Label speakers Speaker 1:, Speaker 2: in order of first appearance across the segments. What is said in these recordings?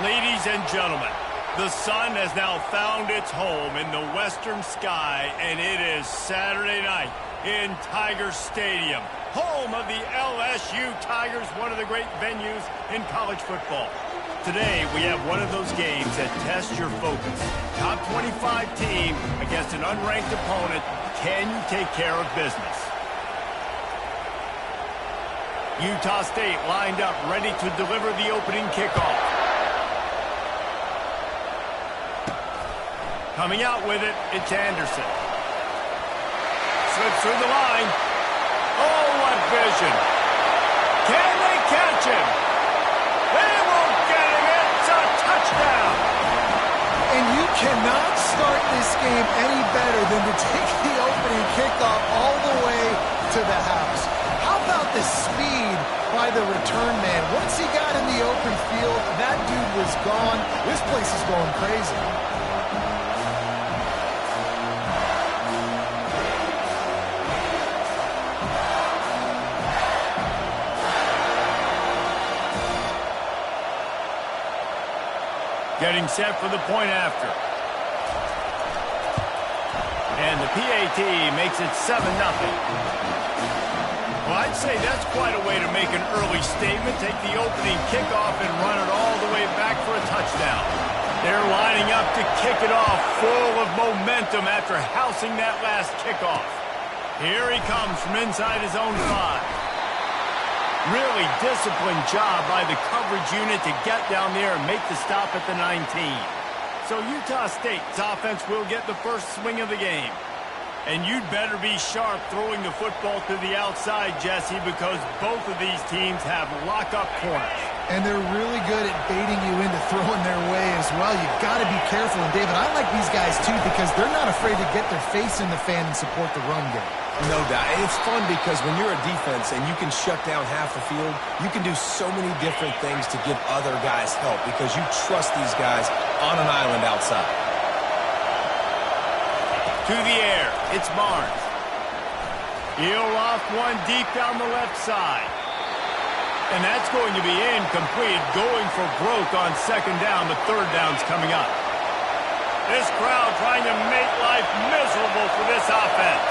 Speaker 1: Ladies and gentlemen, the sun has now found its home in the western sky, and it is Saturday night in Tiger Stadium, home of the LSU Tigers, one of the great venues in college football. Today, we have one of those games that tests your focus. Top 25 team against an unranked opponent. Can you take care of business? Utah State lined up, ready to deliver the opening kickoff. Coming out with it, it's Anderson. Slips through the line. Oh, what vision. Can they catch him? They won't get him. It's a touchdown.
Speaker 2: And you cannot start this game any better than to take the opening kickoff all the way to the house. How about the speed by the return man? Once he got in the open field, that dude was gone. This place is going crazy.
Speaker 1: Getting set for the point after. And the PAT makes it 7-0. Well, I'd say that's quite a way to make an early statement. Take the opening kickoff and run it all the way back for a touchdown. They're lining up to kick it off, full of momentum after housing that last kickoff. Here he comes from inside his own 5. Really disciplined job by the coverage unit to get down there and make the stop at the 19. So Utah State's offense will get the first swing of the game. And you'd better be sharp throwing the football to the outside, Jesse, because both of these teams have lock-up corners.
Speaker 2: And they're really good at baiting you into throwing their way as well. You've got to be careful. And, David, I like these guys, too, because they're not afraid to get their face in the fan and support the run game.
Speaker 3: No doubt. It's fun because when you're a defense and you can shut down half the field, you can do so many different things to give other guys help because you trust these guys on an island outside.
Speaker 1: To the air, it's Barnes. He'll loft one deep down the left side. And that's going to be incomplete, going for broke on second down, but third down's coming up. This crowd trying to make life miserable for this offense.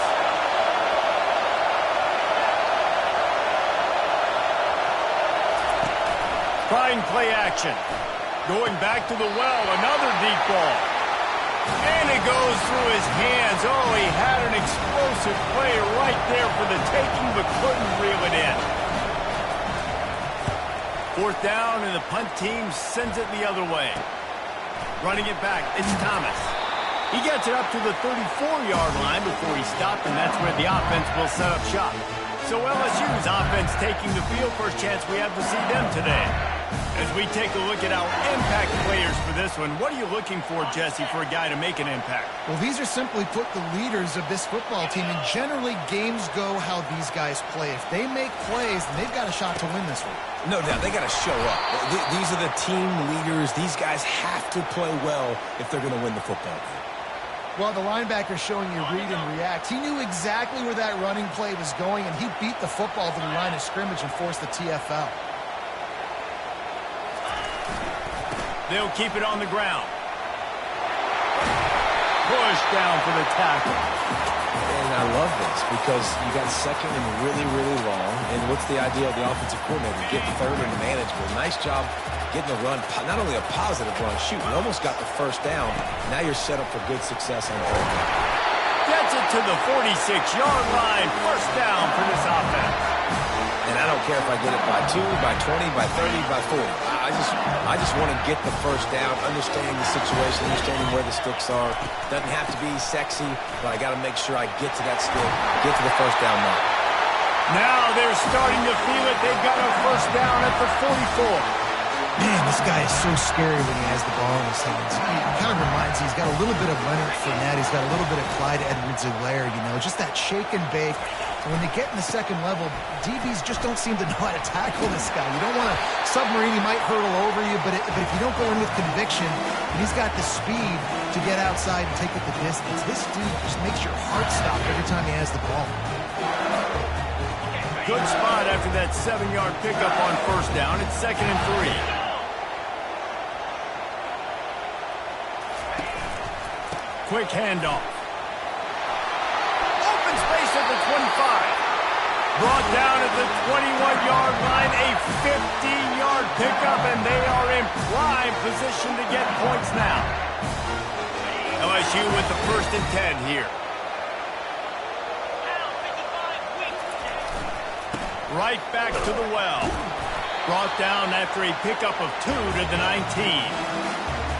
Speaker 1: Trying play action. Going back to the well, another deep ball. And it goes through his hands. Oh, he had an explosive play right there for the taking, but couldn't reel it in. Fourth down, and the punt team sends it the other way. Running it back, it's Thomas. He gets it up to the 34-yard line before he stopped, and that's where the offense will set up shop. So LSU's offense taking the field. First chance we have to see them today. As we take a look at our impact players for this one, what are you looking for, Jesse, for a guy to make an impact?
Speaker 2: Well, these are simply put the leaders of this football team, and generally games go how these guys play. If they make plays, then they've got a shot to win this one.
Speaker 3: No doubt. They got to show up. These are the team leaders. These guys have to play well if they're going to win the football game.
Speaker 2: Well, the linebacker showing you read and react. He knew exactly where that running play was going, and he beat the football to the line of scrimmage and forced the TFL.
Speaker 1: They'll keep it on the ground. Push down for the tackle.
Speaker 3: And I love this because you got second and really, really long. And what's the idea of the offensive coordinator? Get third and manageable. Nice job getting the run. Not only a positive run, shoot, we almost got the first down. Now you're set up for good success on third down.
Speaker 1: Gets it to the 46-yard line. First down for this offense.
Speaker 3: And I don't care if I get it by 2, by 20, by 30, by 40. I just want to get the first down, understanding the situation, understanding where the sticks are. Doesn't have to be sexy, but I got to make sure I get to that stick, get to the first down mark.
Speaker 1: Now they're starting to feel it. They've got a first down at the 44.
Speaker 2: Man, this guy is so scary when he has the ball in his hands. He kind of reminds me, he's got a little bit of Leonard Fournette. He's got a little bit of Clyde Edwards-Helaire, you know, just that shake and bake. And when they get in the second level, DBs just don't seem to know how to tackle this guy. You don't want to submarine. He might hurtle over you, but if you don't go in with conviction, and he's got the speed to get outside and take it the distance, this dude just makes your heart stop every time he has the ball.
Speaker 1: Good spot after that 7-yard pickup on first down. It's 2nd and 3. quick handoff. Open space at the 25. Brought down at the 21-yard line, a 50-yard pickup, and they are in prime position to get points now. LSU with the 1st and 10 here. Right back to the well. Brought down after a pickup of 2 to the 19.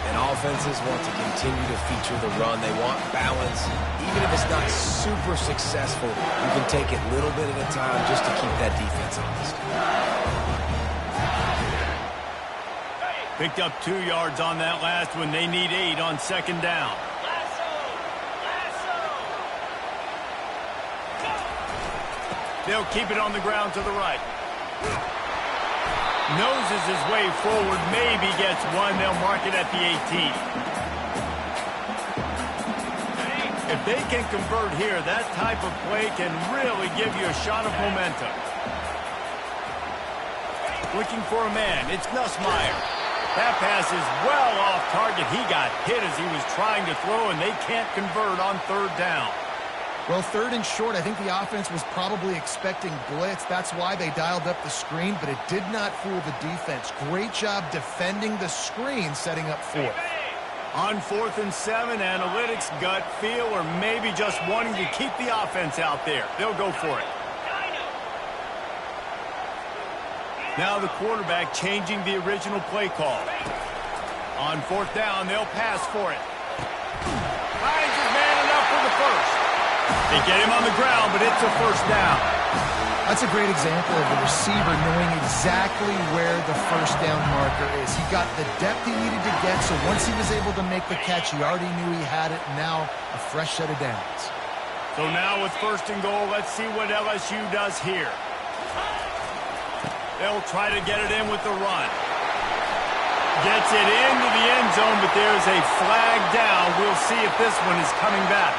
Speaker 3: And offenses want to continue to feature the run. They want balance. Even if it's not super successful, you can take it little bit at a time just to keep that defense honest.
Speaker 1: Picked up 2 yards on that last one. They need 8 on 2nd down. They'll keep it on the ground to the right. Noses his way forward, maybe gets 1. They'll mark it at the 18. If they can convert here, that type of play can really give you a shot of momentum. Looking for a man. It's Nussmeier. That pass is well off target. He got hit as he was trying to throw, and they can't convert on 3rd down.
Speaker 2: Well, 3rd and short, I think the offense was probably expecting blitz. That's why they dialed up the screen, but it did not fool the defense. Great job defending the screen, setting up 4th.
Speaker 1: On 4th and 7, analytics, gut feel, or maybe just wanting to keep the offense out there. They'll go for it. Now the quarterback changing the original play call. On 4th down, they'll pass for it. Finds his man enough for the 1st. They get him on the ground, but it's a 1st down.
Speaker 2: That's a great example of the receiver knowing exactly where the 1st down marker is. He got the depth he needed to get, so once he was able to make the catch, he already knew he had it. Now a fresh set of downs.
Speaker 1: So now with 1st and goal, let's see what LSU does here. They'll try to get it in with the run. Gets it into the end zone, but there's a flag down. We'll see if this one is coming back.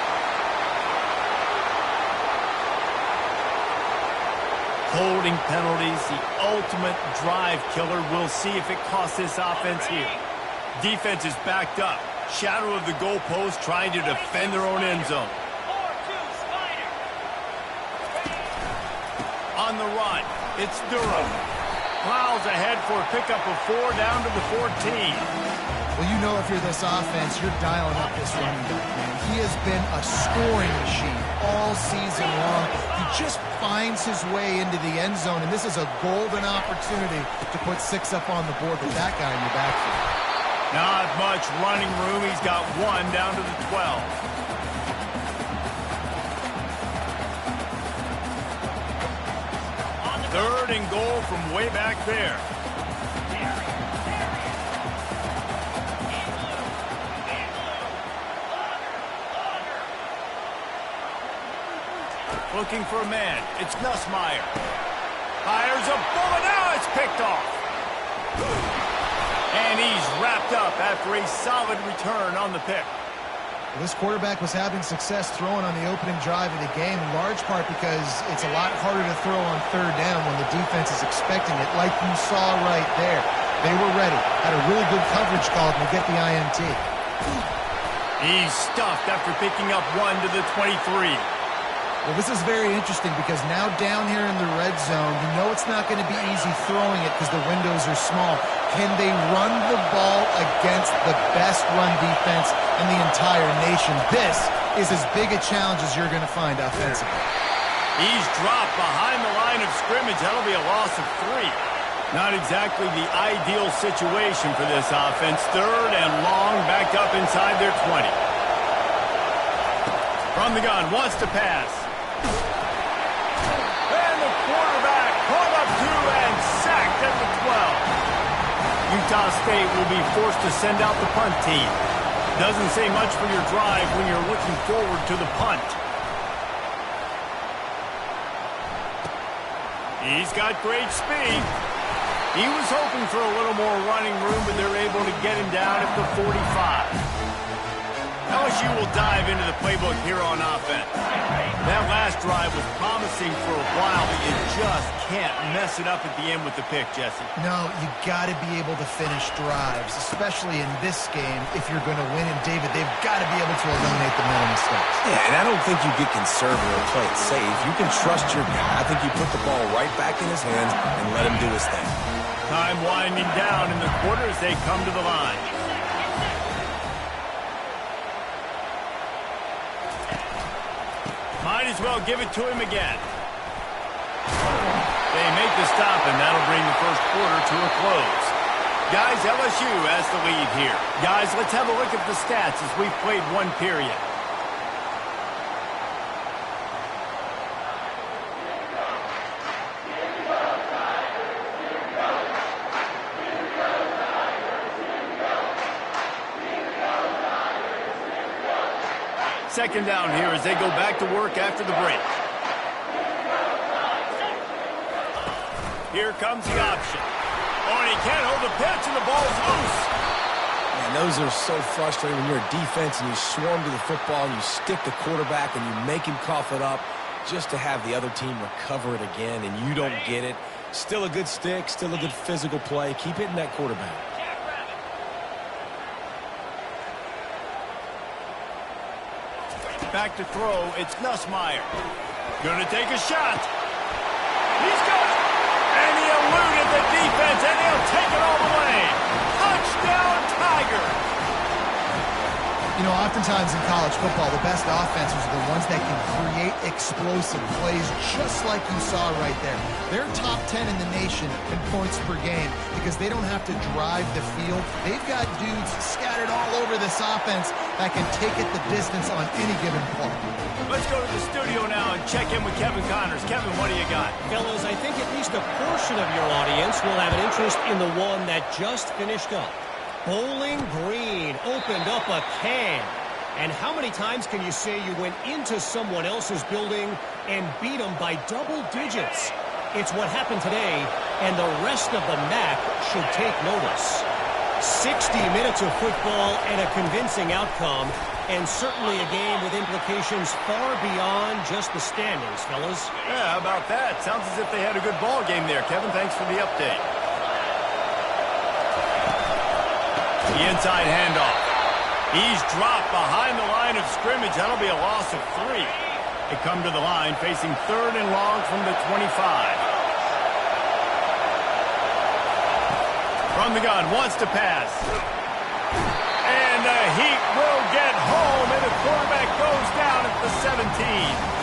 Speaker 1: Holding penalties, the ultimate drive killer. We'll see if it costs this offense here. Defense is backed up. Shadow of the goalpost, trying to defend their own end zone. On the run, it's Durham. Plows ahead for a pickup of 4 down to the 14.
Speaker 2: Well, you know if you're this offense, you're dialing up this running back, man. He has been a scoring machine all season long. He just finds his way into the end zone, and this is a golden opportunity to put 6 up on the board with that guy in your backfield.
Speaker 1: Not much running room. He's got 1 down to the 12. Third and goal from way back there. Looking for a man. It's Nussmeier. Fires a bullet. Now it's picked off. And he's wrapped up after a solid return on the pick.
Speaker 2: Well, this quarterback was having success throwing on the opening drive of the game, in large part because it's a lot harder to throw on 3rd down when the defense is expecting it, like you saw right there. They were ready. Had a really good coverage call to get the INT.
Speaker 1: He's stuffed after picking up 1 to the 23.
Speaker 2: Well, this is very interesting because now down here in the red zone, you know it's not going to be easy throwing it because the windows are small. Can they run the ball against the best run defense in the entire nation? This is as big a challenge as you're going to find offensively.
Speaker 1: He's dropped behind the line of scrimmage. That'll be a loss of 3. Not exactly the ideal situation for this offense. 3rd and long, backed up inside their 20. From the gun, wants to pass. And the quarterback caught up 2 and sacked at the 12. Utah State will be forced to send out the punt team. Doesn't say much for your drive when you're looking forward to the punt. He's got great speed. He was hoping for a little more running room, but they're able to get him down at the 45. LSU will dive into the playbook here on offense. That last drive was promising for a while, but you just can't mess it up at the end with the pick, Jesse.
Speaker 2: No, you got to be able to finish drives, especially in this game. If you're going to win, and David, they've got to be able to eliminate the mental mistakes.
Speaker 3: Yeah, and I don't think you get conservative or play it safe. You can trust your guy. I think you put the ball right back in his hands and let him do his thing.
Speaker 1: Time winding down in the quarter as they come to the line. Might as well give it to him again. They make the stop, and that'll bring the first quarter to a close. Guys, LSU has the lead here. Guys, let's have a look at the stats as we've played one period. Second down here as they go back to work after the break. Here comes the option. Oh, and he can't hold the pitch, and the ball's loose.
Speaker 3: Man, those are so frustrating when you're a defense and you swarm to the football and you stick the quarterback and you make him cough it up just to have the other team recover it again, and you don't get it. Still a good stick, still a good physical play. Keep hitting that quarterback.
Speaker 1: Back to throw, it's Nussmeier. Gonna take a shot. He's got it. And he eluded the defense, and he'll take it all the way. Touchdown, Tiger.
Speaker 2: You know, oftentimes in college football, the best offenses are the ones that can create explosive plays, just like you saw right there. They're top 10 in the nation in points per game because they don't have to drive the field. They've got dudes scattered all over this offense that can take it the distance on any given play.
Speaker 1: Let's go to the studio now and check in with Kevin Connors. Kevin, what do you got?
Speaker 4: Fellas, I think at least a portion of your audience will have an interest in the one that just finished up. Bowling Green opened up a can. And how many times can you say you went into someone else's building and beat them by double digits? It's what happened today, and the rest of the MAC should take notice. 60 minutes of football and a convincing outcome, and certainly a game with implications far beyond just the standings, fellas.
Speaker 1: Yeah, how about that? Sounds as if they had a good ball game there. Kevin, thanks for the update. The inside handoff. He's dropped behind the line of scrimmage. That'll be a loss of 3. They come to the line facing 3rd and long from the 25. From the gun, wants to pass. And the Heat will get home, and the quarterback goes down at the 17.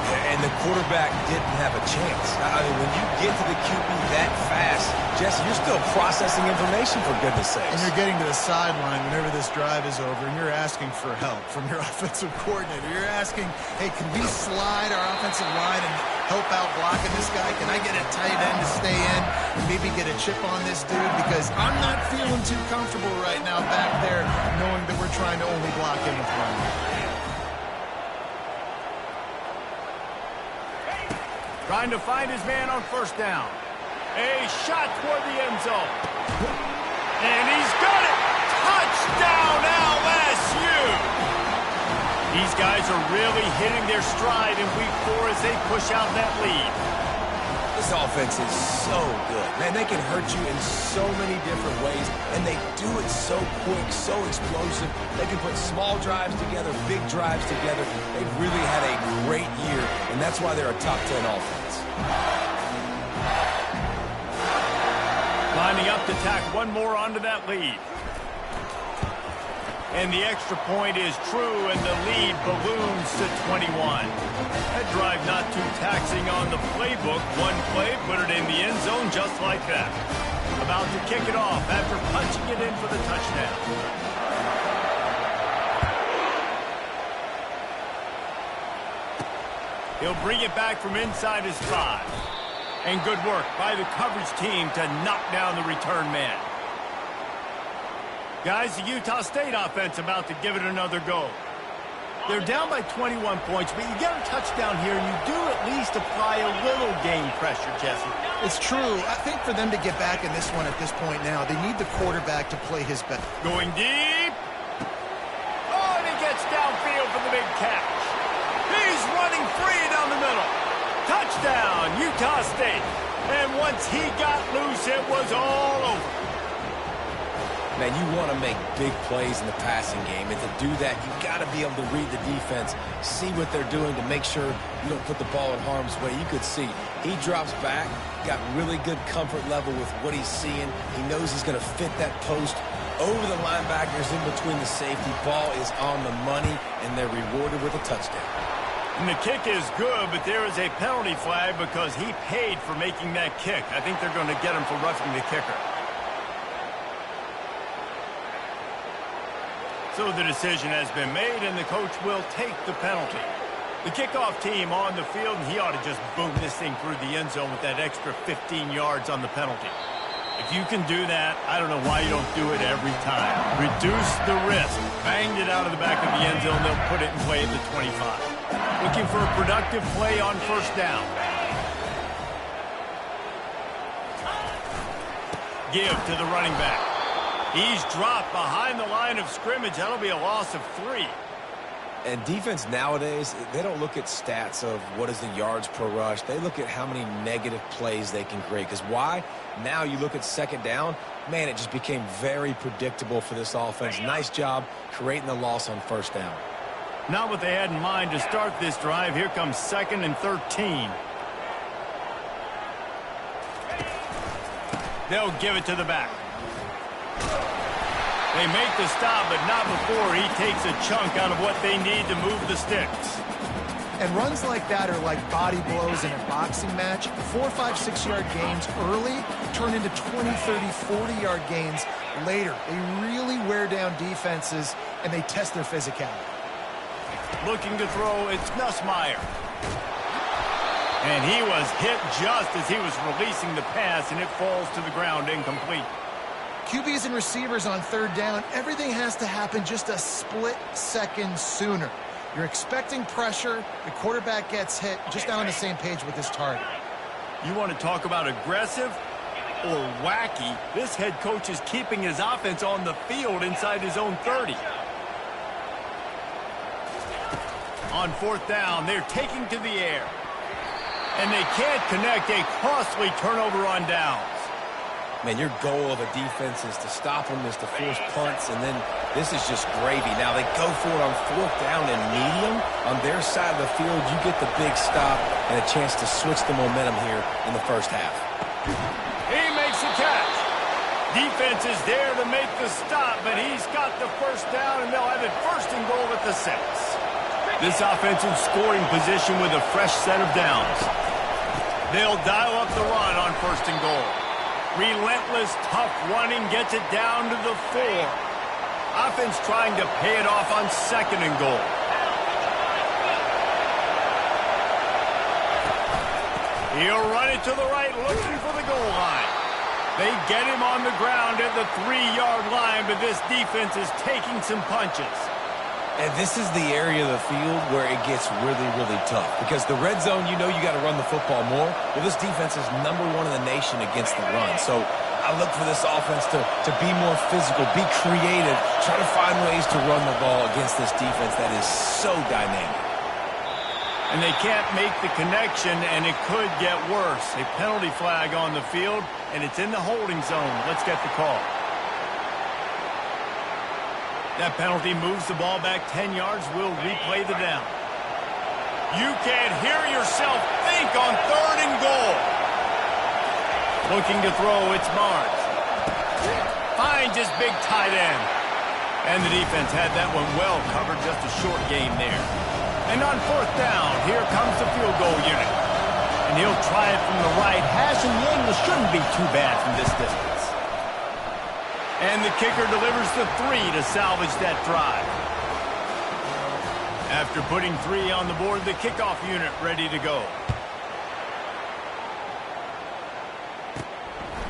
Speaker 3: And the quarterback didn't have a chance. I mean, when you get to the QB that fast, Jesse, you're still processing information, for goodness sakes.
Speaker 2: And you're getting to the sideline whenever this drive is over, and you're asking for help from your offensive coordinator. You're asking, hey, can we slide our offensive line and help out blocking this guy? Can I get a tight end to stay in and maybe get a chip on this dude? Because I'm not feeling too comfortable right now back there knowing that we're trying to only block him with one.
Speaker 1: Trying to find his man on first down. A shot toward the end zone. And he's got it! Touchdown, LSU! These guys are really hitting their stride in week 4 as they push out that lead.
Speaker 3: This offense is so good. Man, they can hurt you in so many different ways, and they do it so quick, so explosive. They can put small drives together, big drives together. They've really had a great year, and that's why they're a top 10 offense.
Speaker 1: Lining up to tack one more onto that lead. And the extra point is true, and the lead balloons to 21. That drive not too taxing on the playbook. One play, put it in the end zone just like that. About to kick it off after punching it in for the touchdown. He'll bring it back from inside his 5. And good work by the coverage team to knock down the return man. Guys, the Utah State offense about to give it another go. They're down by 21 points, but you get a touchdown here, and you do at least apply a little game pressure, Jesse.
Speaker 2: It's true. I think for them to get back in this one at this point now, they need the quarterback to play his best.
Speaker 1: Going deep. Oh, and he Touchdown, Utah State. And once he got loose, it was all over.
Speaker 3: Man, you want to make big plays in the passing game, and to do that, you've got to be able to read the defense, see what they're doing to make sure you don't put the ball in harm's way. You could see he drops back, got really good comfort level with what he's seeing. He knows he's going to fit that post over the linebackers in between the safety. Ball is on the money, and they're rewarded with a touchdown.
Speaker 1: And the kick is good, but there is a penalty flag because he paid for making that kick. I think they're going to get him for roughing the kicker. So the decision has been made, and the coach will take the penalty. The kickoff team on the field, and he ought to just boom this thing through the end zone with that extra 15 yards on the penalty. If you can do that, I don't know why you don't do it every time. Reduce the risk. Banged it out of the back of the end zone. They'll put it in play at the 25. Looking for a productive play on first down. Give to the running back. He's dropped behind the line of scrimmage. That'll be a loss of 3.
Speaker 3: And defense nowadays, they don't look at stats of what is the yards per rush. They look at how many negative plays they can create. Because why? Now you look at second down, man, it just became very predictable for this offense. Nice job creating the loss on first down.
Speaker 1: Not what they had in mind to start this drive. Here comes 2nd and 13. They'll give it to the back. They make the stop, but not before he takes a chunk out of what they need to move the sticks.
Speaker 2: And runs like that are like body blows in a boxing match. 4, 5, 6-yard gains early turn into 20, 30, 40-yard gains later. They really wear down defenses, and they test their physicality.
Speaker 1: Looking to throw, it's Nussmeier. And he was hit just as he was releasing the pass, and it falls to the ground incomplete.
Speaker 2: QBs and receivers on third down, everything has to happen just a split second sooner. You're expecting pressure, the quarterback gets hit, just not on the same page with his target.
Speaker 1: You want to talk about aggressive or wacky? This head coach is keeping his offense on the field inside his own 30. On fourth down, they're taking to the air. And they can't connect, a costly turnover on downs.
Speaker 3: Man, your goal of a defense is to stop them, is to force punts, and then this is just gravy. Now they go for it on fourth down and medium. On their side of the field, you get the big stop and a chance to switch the momentum here in the first half.
Speaker 1: He makes the catch. Defense is there to make the stop, but he's got the first down, and they'll have it 1st and goal at the 6. This offense in scoring position with a fresh set of downs. They'll dial up the run on 1st and goal. Relentless, tough running gets it down to the 4. Offense trying to pay it off on 2nd and goal. He'll run it to the right, looking for the goal line. They get him on the ground at the 3-yard line, but this defense is taking some punches.
Speaker 3: And this is the area of the field where it gets really, really tough. Because the red zone, you know you got to run the football more. Well, this defense is #1 in the nation against the run. So I look for this offense to be more physical, be creative, try to find ways to run the ball against this defense that is so dynamic.
Speaker 1: And they can't make the connection, and it could get worse. A penalty flag on the field, and it's in the holding zone. Let's get the call. That penalty moves the ball back 10 yards. We'll replay the down. You can't hear yourself think on 3rd and goal. Looking to throw, it's Barnes. Finds his big tight end. And the defense had that one well covered, just a short game there. And on 4th down, here comes the field goal unit. And he'll try it from the right hash, and the angle shouldn't be too bad from this distance. And the kicker delivers the 3 to salvage that drive. After putting 3 on the board, the kickoff unit ready to go.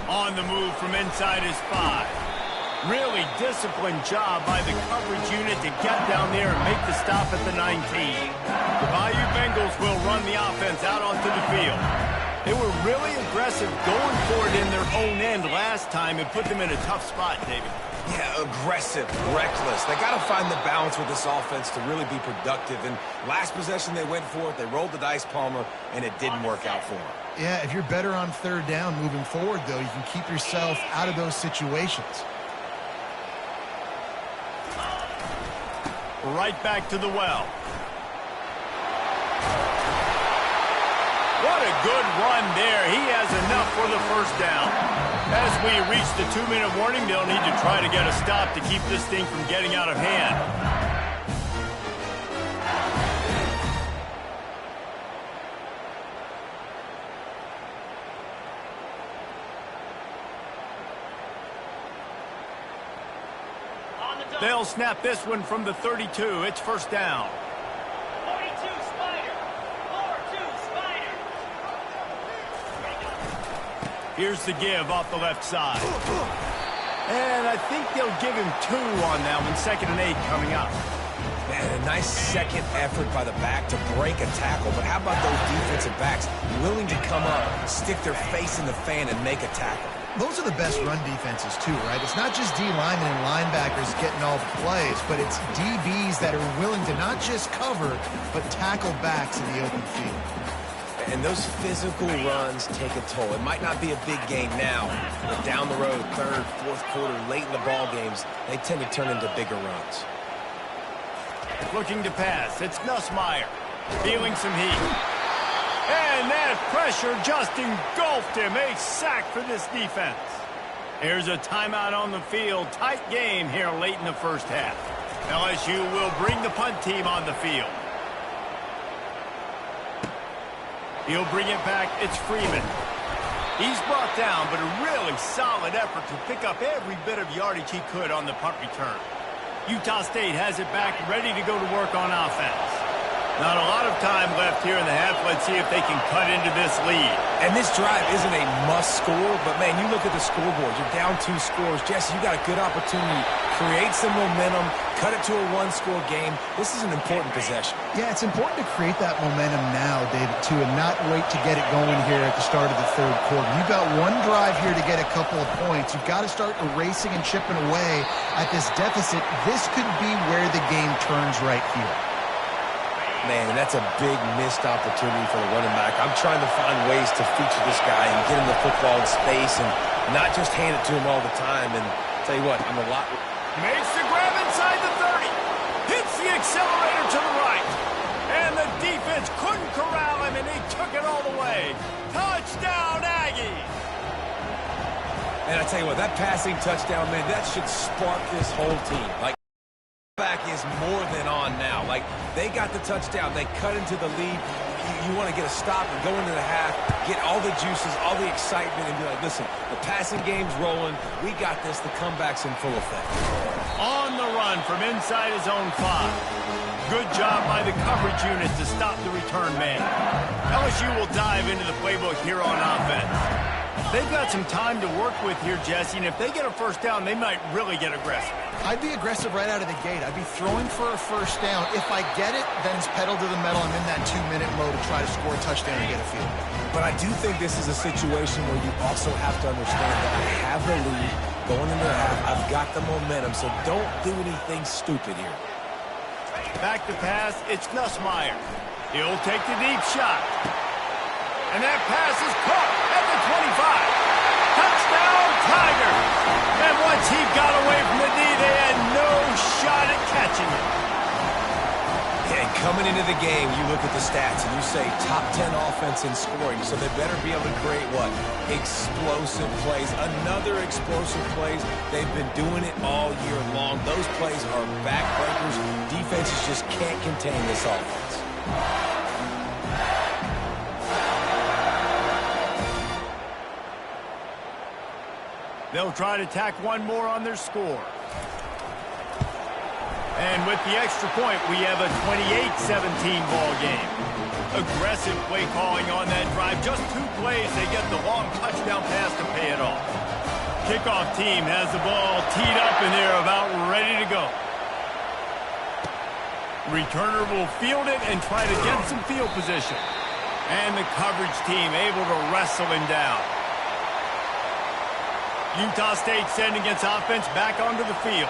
Speaker 1: On the move from inside his 5. Really disciplined job by the coverage unit to get down there and make the stop at the 19. The Bayou Bengals will run the offense out onto the field. They were really aggressive going for it in their own end last time and put them in a tough spot, David.
Speaker 3: Yeah, aggressive, reckless. They got to find the balance with this offense to really be productive. And last possession they went for it, they rolled the dice, Palmer, and it didn't work out for them.
Speaker 2: Yeah, if you're better on third down moving forward, though, you can keep yourself out of those situations.
Speaker 1: Right back to the well. What a good run there. He has enough for the first down. As we reach the 2-minute warning, they'll need to try to get a stop to keep this thing from getting out of hand. They'll snap this one from the 32. It's first down.
Speaker 5: 42 Spider. 4-2 Spider.
Speaker 1: Here's the give off the left side. And I think they'll give him 2 on that one. 2nd and 8 coming up.
Speaker 3: Man, a nice second effort by the back to break a tackle. But how about those defensive backs willing to come up, stick their face in the fan, and make a tackle?
Speaker 2: Those are the best run defenses, too, right? It's not just D linemen and linebackers getting all the plays, but it's DBs that are willing to not just cover, but tackle backs in the open field.
Speaker 3: And those physical runs take a toll. It might not be a big game now, but down the road, 3rd, 4th quarter, late in the ball games, they tend to turn into bigger runs.
Speaker 1: Looking to pass. It's Nussmeier. Feeling some heat. And that pressure just engulfed him. A sack for this defense. Here's a timeout on the field. Tight game here late in the first half. LSU will bring the punt team on the field. He'll bring it back. It's Freeman. He's brought down, but a really solid effort to pick up every bit of yardage he could on the punt return. Utah State has it back, ready to go to work on offense. Not a lot of time left here in the half. Let's see if they can cut into this lead.
Speaker 3: And this drive isn't a must score, but, man, you look at the scoreboard. You're down 2 scores. Jesse, you got a good opportunity. Create some momentum. Cut it to a 1-score game. This is an important possession.
Speaker 2: Yeah, it's important to create that momentum now, David, too, and not wait to get it going here at the start of the 3rd quarter. You've got one drive here to get a couple of points. You've got to start erasing and chipping away at this deficit. This could be where the game turns right here.
Speaker 3: Man, that's a big missed opportunity for the running back. I'm trying to find ways to feature this guy and get him the football in space and not just hand it to him all the time. And tell you what, I'm a lot...
Speaker 1: Makes the grab inside the 30. Hits the accelerator to the right. And the defense couldn't corral him, and he took it all the way. Touchdown, Aggies!
Speaker 3: And I tell you what, that passing touchdown, man, that should spark this whole team. Like, back is more than on now. Like, they got the touchdown. They cut into the lead. You want to get a stop and go into the half, get all the juices, all the excitement, and be like, listen, the passing game's rolling. We got this. The comeback's in full effect.
Speaker 1: On the run from inside his own 5. Good job by the coverage unit to stop the return man. LSU will dive into the playbook here on offense. They've got some time to work with here, Jesse, and if they get a first down, they might really get aggressive.
Speaker 2: I'd be aggressive right out of the gate. I'd be throwing for a first down. If I get it, then it's pedal to the metal. I'm in that 2-minute mode to try to score a touchdown and get a field goal.
Speaker 3: But I do think this is a situation where you also have to understand that I have the lead going into the half. I've got the momentum, so don't do anything stupid here.
Speaker 1: Back to pass, it's Nussmeier. He'll take the deep shot. And that pass is caught at the 25. Touchdown, Tigers! And once he got away from the D, they had no shot at catching him.
Speaker 3: And coming into the game, you look at the stats and you say top 10 offense in scoring, so they better be able to create what? Explosive plays. Another explosive plays. They've been doing it all year long. Those plays are backbreakers. Defenses just can't contain this offense.
Speaker 1: They'll try to tack one more on their score. And with the extra point, we have a 28-17 ball game. Aggressive play calling on that drive. Just 2 plays, they get the long touchdown pass to pay it off. Kickoff team has the ball teed up, and they're about ready to go. Returner will field it and try to get some field position. And the coverage team able to wrestle him down. Utah State sending its offense back onto the field.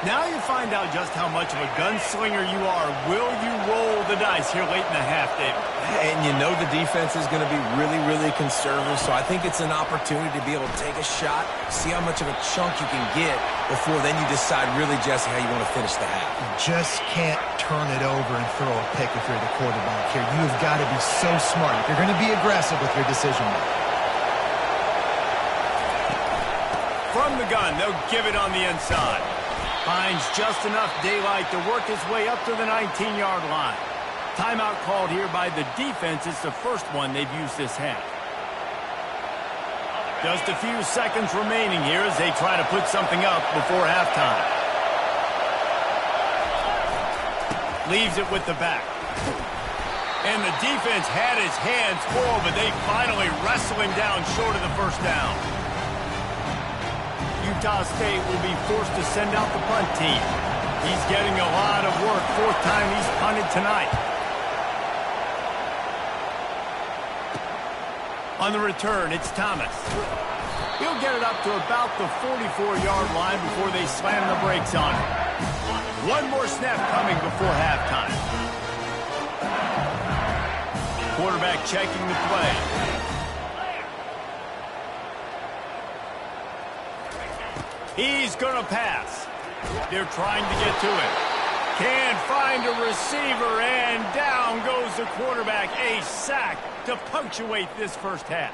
Speaker 1: Now you find out just how much of a gunslinger you are. Will you roll the dice here late in the half, David?
Speaker 3: And you know the defense is going to be really, really conservative, so I think it's an opportunity to be able to take a shot, see how much of a chunk you can get before then you decide really, Jesse, how you want to finish the half.
Speaker 2: You just can't turn it over and throw a pick if you're the quarterback here. You've got to be so smart. If you're going to be aggressive with your decision making.
Speaker 1: From the gun, they'll give it on the inside. Finds just enough daylight to work his way up to the 19-yard line. Timeout called here by the defense. It's the first one they've used this half. Just a few seconds remaining here as they try to put something up before halftime. Leaves it with the back. And the defense had his hands full, but they finally wrestle him down short of the first down. Utah State will be forced to send out the punt team. He's getting a lot of work. Fourth time he's punted tonight. On the return, it's Thomas. He'll get it up to about the 44-yard line before they slam the brakes on it. One more snap coming before halftime. Quarterback checking the play. He's going to pass. They're trying to get to it. Can't find a receiver, and down goes the quarterback. A sack to punctuate this first half.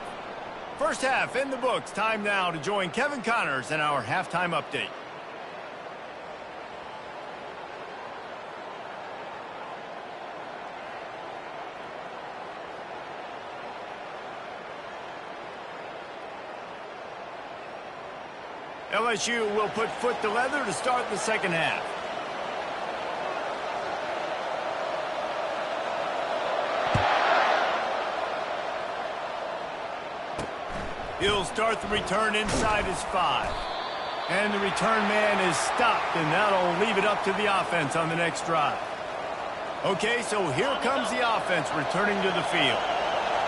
Speaker 1: First half in the books. Time now to join Kevin Connors in our halftime update. LSU will put foot to leather to start the second half. He'll start the return inside his 5. And the return man is stopped, and that'll leave it up to the offense on the next drive. Okay, so here comes the offense returning to the field.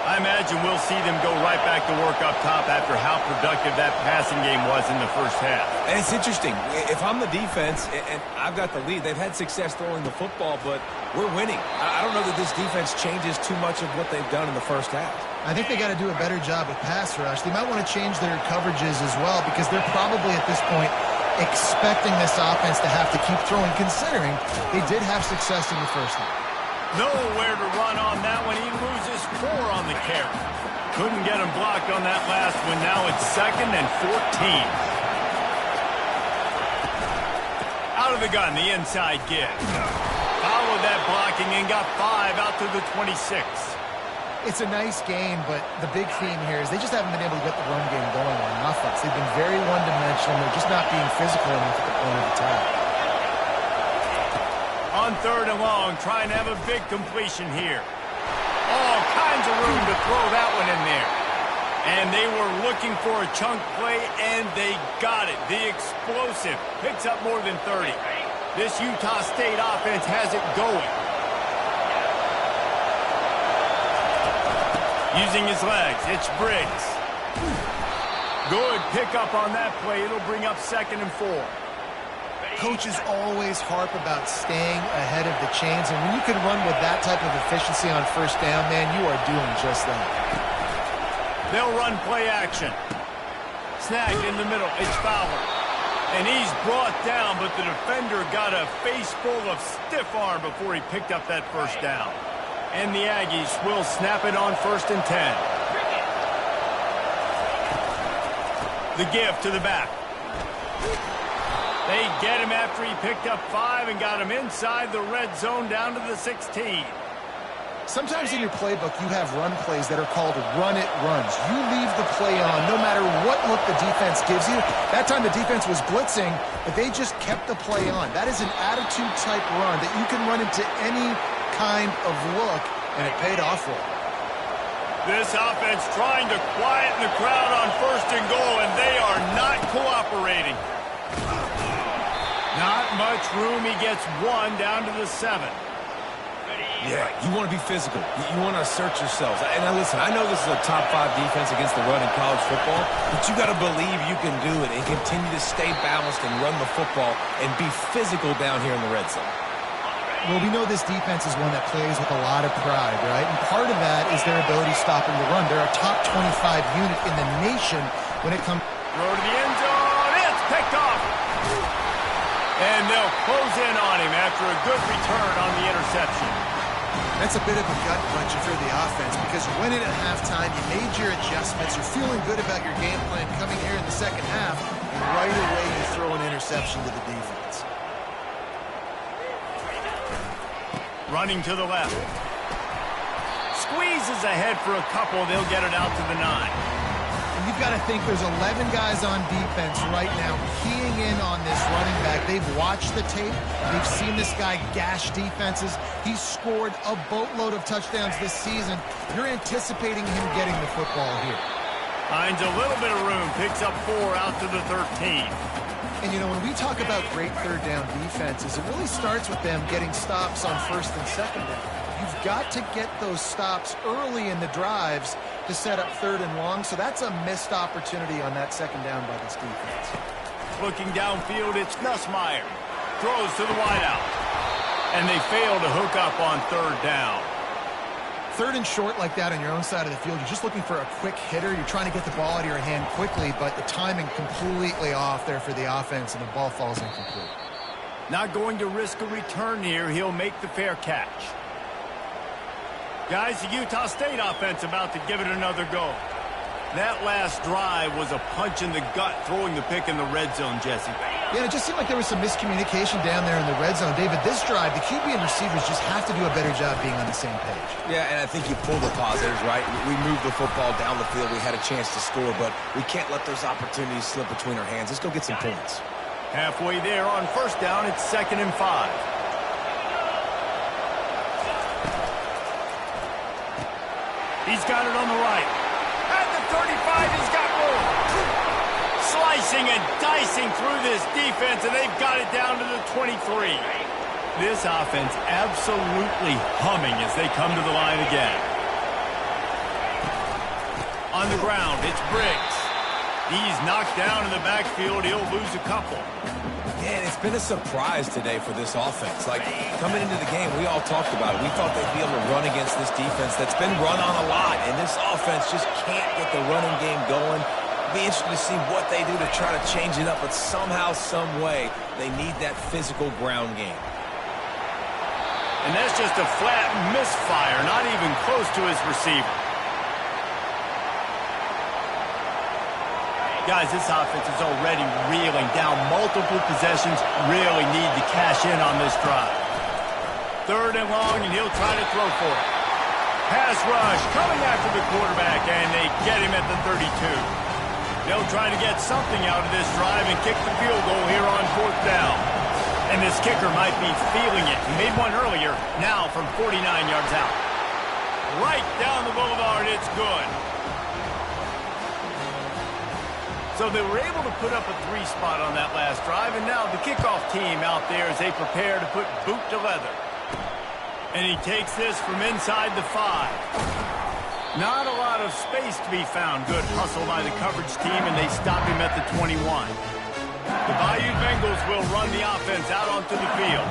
Speaker 1: I imagine we'll see them go right back to work up top after how productive that passing game was in the first half.
Speaker 3: And it's interesting. If I'm the defense and I've got the lead, they've had success throwing the football, but we're winning. I don't know that this defense changes too much of what they've done in the first half.
Speaker 2: I think they got to do a better job with pass rush. They might want to change their coverages as well because they're probably at this point expecting this offense to have to keep throwing, considering they did have success in the first half.
Speaker 1: Nowhere to run on that one. He loses 4 on the carry. Couldn't get him blocked on that last one. Now it's 2nd and 14. Out of the gun, the inside give. Followed that blocking and got 5 out to the 26.
Speaker 2: It's a nice game, but the big theme here is they just haven't been able to get the run game going on offense. They've been very one-dimensional. They're just not being physical enough at the point of attack.
Speaker 1: On 3rd and long, trying to have a big completion here. All kinds of room to throw that one in there. And they were looking for a chunk play, and they got it. The explosive picks up more than 30. This Utah State offense has it going. Using his legs, it's Briggs. Good pickup on that play. It'll bring up 2nd and 4.
Speaker 2: Coaches always harp about staying ahead of the chains, and when you can run with that type of efficiency on first down, man, you are doing just that.
Speaker 1: They'll run play action. Snagged in the middle. It's Fowler. And he's brought down, but the defender got a face full of stiff arm before he picked up that first down. And the Aggies will snap it on 1st and 10. The give to the back. They get him after he picked up 5 and got him inside the red zone down to the 16.
Speaker 2: Sometimes in your playbook, you have run plays that are called run-it runs. You leave the play on no matter what look the defense gives you. That time the defense was blitzing, but they just kept the play on. That is an attitude-type run that you can run into any kind of look, and it paid off for them.
Speaker 1: This offense trying to quieten the crowd on 1st and goal, and they are not cooperating. Not much room. He gets 1 down to the 7.
Speaker 3: Yeah, you want to be physical. You want to assert yourselves. And now listen, I know this is a top 5 defense against the run in college football, but you got to believe you can do it and continue to stay balanced and run the football and be physical down here in the red zone.
Speaker 2: Well, we know this defense is one that plays with a lot of pride, right? And part of that is their ability stopping the run. They're a top 25 unit in the nation when it comes.
Speaker 1: Throw to the end zone. It's picked off. And they'll close in on him after a good return on the interception.
Speaker 2: That's a bit of a gut punch if you're the offense, because you went in at halftime, you made your adjustments, you're feeling good about your game plan coming here in the second half, and right away you throw an interception to the defense.
Speaker 1: Running to the left. Squeezes ahead for a couple. They'll get it out to the 9.
Speaker 2: And you've got to think there's 11 guys on defense right now keying in on this running back. They've watched the tape. They've seen this guy gash defenses. He's scored a boatload of touchdowns this season. You're anticipating him getting the football here.
Speaker 1: Finds a little bit of room. Picks up 4 out to the 13.
Speaker 2: And, you know, when we talk about great third down defenses, it really starts with them getting stops on first and second down. You've got to get those stops early in the drives to set up third and long, so that's a missed opportunity on that second down by this defense.
Speaker 1: Looking downfield, it's Nussmeier. Throws to the wideout. And they fail to hook up on third down.
Speaker 2: Third and short like that on your own side of the field, you're just looking for a quick hitter. You're trying to get the ball out of your hand quickly, but the timing completely off there for the offense, and the ball falls incomplete.
Speaker 1: Not going to risk a return here. He'll make the fair catch. Guys, the Utah State offense about to give it another go. That last drive was a punch in the gut, throwing the pick in the red zone, Jesse.
Speaker 2: Yeah, it just seemed like there was some miscommunication down there in the red zone. David, this drive, the QB and receivers just have to do a better job being on the same page.
Speaker 3: Yeah, and I think you pull the positives, right? We moved the football down the field. We had a chance to score, but we can't let those opportunities slip between our hands. Let's go get some points.
Speaker 1: Halfway there on first down, it's 2nd and 5. He's got it on the right. At the 35, he's got more. Slicing and dicing through this defense, and they've got it down to the 23. This offense absolutely humming as they come to the line again. On the ground, it's Briggs. He's knocked down in the backfield. He'll lose a couple.
Speaker 3: Yeah, and it's been a surprise today for this offense. Like, coming into the game, we all talked about it. We thought they'd be able to run against this defense that's been run on a lot, and this offense just can't get the running game going. It'll be interesting to see what they do to try to change it up, but somehow, some way, they need that physical ground game.
Speaker 1: And that's just a flat misfire, not even close to his receiver. Guys, this offense is already reeling down multiple possessions. Really need to cash in on this drive. 3rd and long, and he'll try to throw for it. Pass rush coming after the quarterback, and they get him at the 32. They'll try to get something out of this drive and kick the field goal here on 4th down. And this kicker might be feeling it. He made one earlier, now from 49 yards out. Right down the boulevard, it's good. So they were able to put up a 3 spot on that last drive, and now the kickoff team out there as they prepare to put boot to leather. And he takes this from inside the 5. Not a lot of space to be found. Good hustle by the coverage team, and they stop him at the 21. The Bayou Bengals will run the offense out onto the field.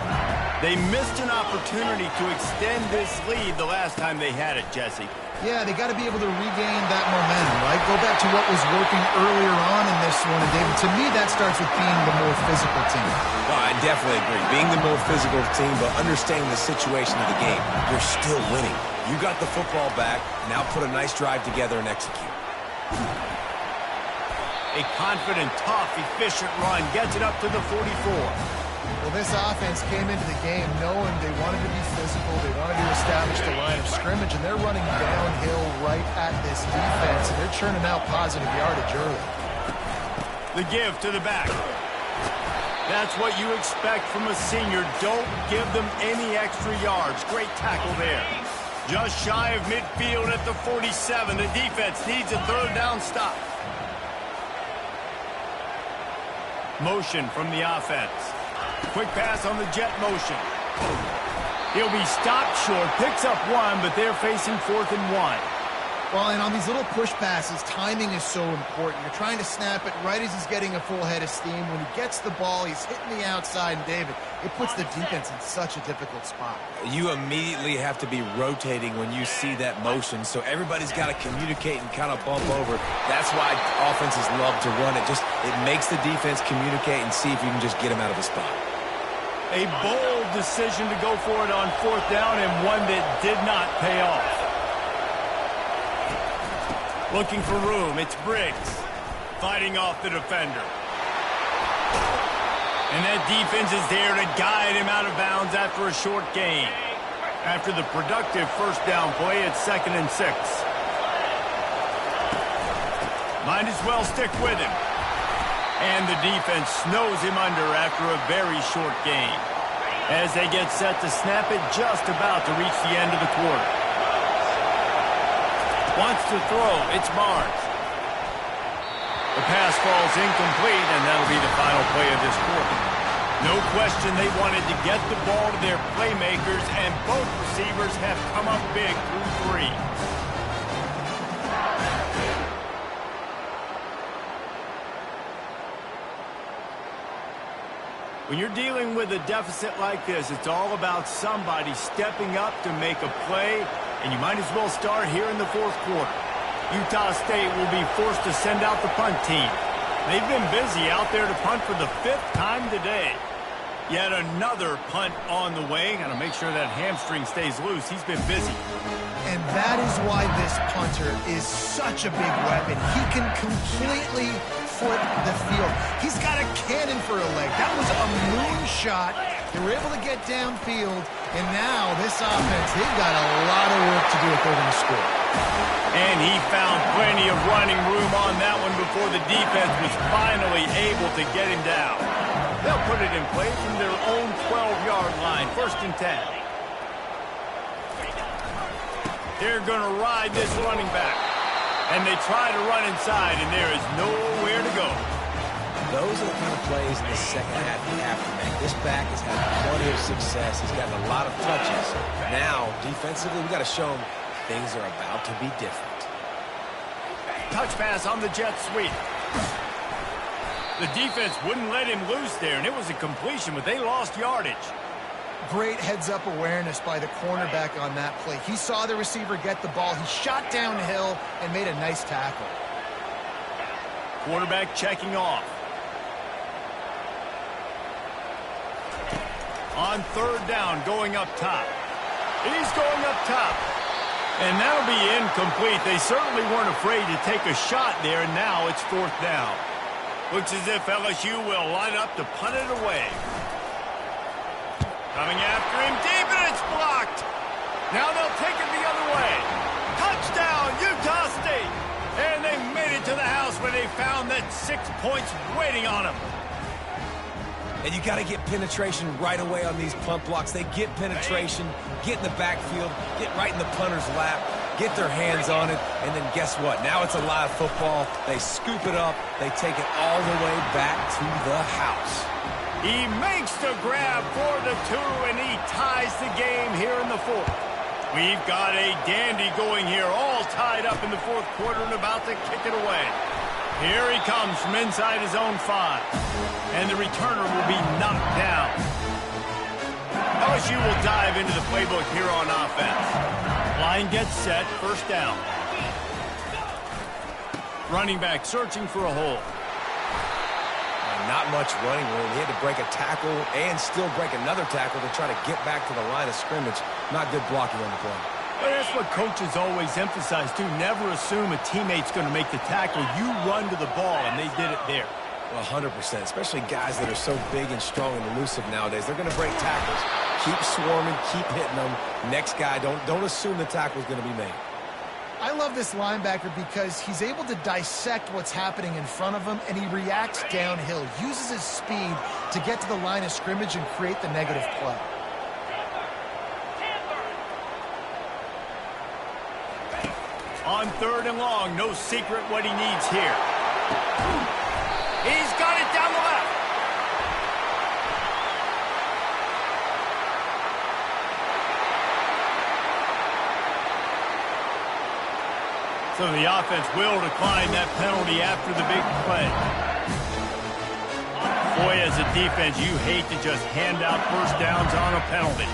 Speaker 1: They missed an opportunity to extend this lead the last time they had it, Jesse.
Speaker 2: Yeah, they got to be able to regain that momentum, right? Go back to what was working earlier on in this one. And, David, to me, that starts with being the more physical team.
Speaker 3: Well, I definitely agree. Being the more physical team, but understanding the situation of the game. You're still winning. You got the football back. Now put a nice drive together and execute.
Speaker 1: A confident, tough, efficient run gets it up to the 44.
Speaker 2: Well, this offense came into the game knowing they wanted to be physical, they wanted to establish the line of scrimmage, and they're running downhill right at this defense, and they're churning out positive yardage early.
Speaker 1: The give to the back. That's what you expect from a senior. Don't give them any extra yards. Great tackle there. Just shy of midfield at the 47. The defense needs a 3rd down stop. Motion from the offense. Quick pass on the jet motion. He'll be stopped short, picks up one, but they're facing 4th and 1.
Speaker 2: Well, and on these little push passes, timing is so important. You're trying to snap it right as he's getting a full head of steam. When he gets the ball, he's hitting the outside, and David, it puts the defense in such a difficult spot.
Speaker 3: You immediately have to be rotating when you see that motion, so everybody's got to communicate and kind of bump over. That's why offenses love to run it. It makes the defense communicate and see if you can just get him out of the spot.
Speaker 1: A bold decision to go for it on 4th down, and one that did not pay off. Looking for room, it's Briggs. Fighting off the defender. And that defense is there to guide him out of bounds after a short gain. After the productive first down play, it's 2nd and 6. Might as well stick with him. And the defense snows him under after a very short gain. As they get set to snap it, just about to reach the end of the quarter. Wants to throw. It's Barnes. The pass falls incomplete, and that'll be the final play of this quarter. No question they wanted to get the ball to their playmakers, and both receivers have come up big through 3. When you're dealing with a deficit like this, it's all about somebody stepping up to make a play, and you might as well start here in the 4th quarter. Utah State will be forced to send out the punt team. They've been busy out there to punt for the 5th time today. Yet another punt on the way. Got to make sure that hamstring stays loose. He's been busy.
Speaker 2: And that is why this punter is such a big weapon. He can completely flip the field. He's got a cannon for a leg. That was a moonshot. They were able to get downfield, and now this offense, they've got a lot of work to do if they're going to score.
Speaker 1: And he found plenty of running room on that one before the defense was finally able to get him down. They'll put it in play from their own 12-yard line, 1st and 10. They're going to ride this running back. And they try to run inside, and there is nowhere to go.
Speaker 3: Those are the kind of plays in the second half you have to make. This back has had plenty of success. He's gotten a lot of touches. Now, defensively, we've got to show him things are about to be different.
Speaker 1: Touch pass on the jet sweep. The defense wouldn't let him loose there, and it was a completion, but they lost yardage.
Speaker 2: Great heads-up awareness by the cornerback on that play. He saw the receiver get the ball. He shot downhill and made a nice tackle.
Speaker 1: Quarterback checking off. On 3rd down, going up top. He's going up top. And that'll be incomplete. They certainly weren't afraid to take a shot there, and now it's 4th down. Looks as if LSU will line up to punt it away. Coming after him deep, and it's blocked. Now they'll take it the other way. Touchdown, Utah State. And they made it to the house where they found that 6 points waiting on them.
Speaker 3: And you got to get penetration right away on these punt blocks. They get penetration, get in the backfield, get right in the punter's lap, get their hands on it, and then guess what? Now it's a live football. They scoop it up. They take it all the way back to the house.
Speaker 1: He makes the grab for the 2, and he ties the game here in the 4th. We've got a dandy going here, all tied up in the 4th quarter and about to kick it away. Here he comes from inside his own 5. And the returner will be knocked down. LSU will dive into the playbook here on offense. Line gets set, 1st down. Running back searching for a hole.
Speaker 3: Not much running room. He had to break a tackle and still break another tackle to try to get back to the line of scrimmage. Not good blocking on the play.
Speaker 1: But that's what coaches always emphasize, too. Never assume a teammate's going to make the tackle. You run to the ball, and they did it there.
Speaker 3: Well, 100%, especially guys that are so big and strong and elusive nowadays. They're going to break tackles. Keep swarming, keep hitting them. Next guy, don't assume the tackle's going to be made.
Speaker 2: I love this linebacker because he's able to dissect what's happening in front of him, and he reacts downhill, uses his speed to get to the line of scrimmage and create the negative play.
Speaker 1: On 3rd and long, no secret what he needs here. He's got it down the left. So the offense will decline that penalty after the big play. Boy, as a defense, you hate to just hand out first downs on a penalty.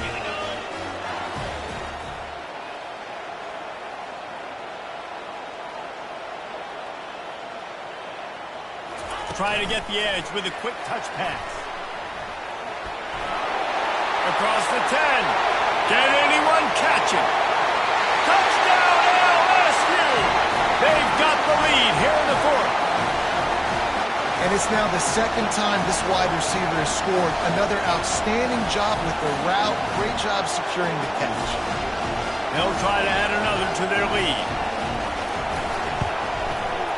Speaker 1: Trying to get the edge with a quick touch pass. Across the 10. Can anyone catch it? Touchdown LSU! They've got the lead here in the fourth.
Speaker 2: And it's now the second time this wide receiver has scored. Another outstanding job with the route. Great job securing the catch.
Speaker 1: They'll try to add another to their lead.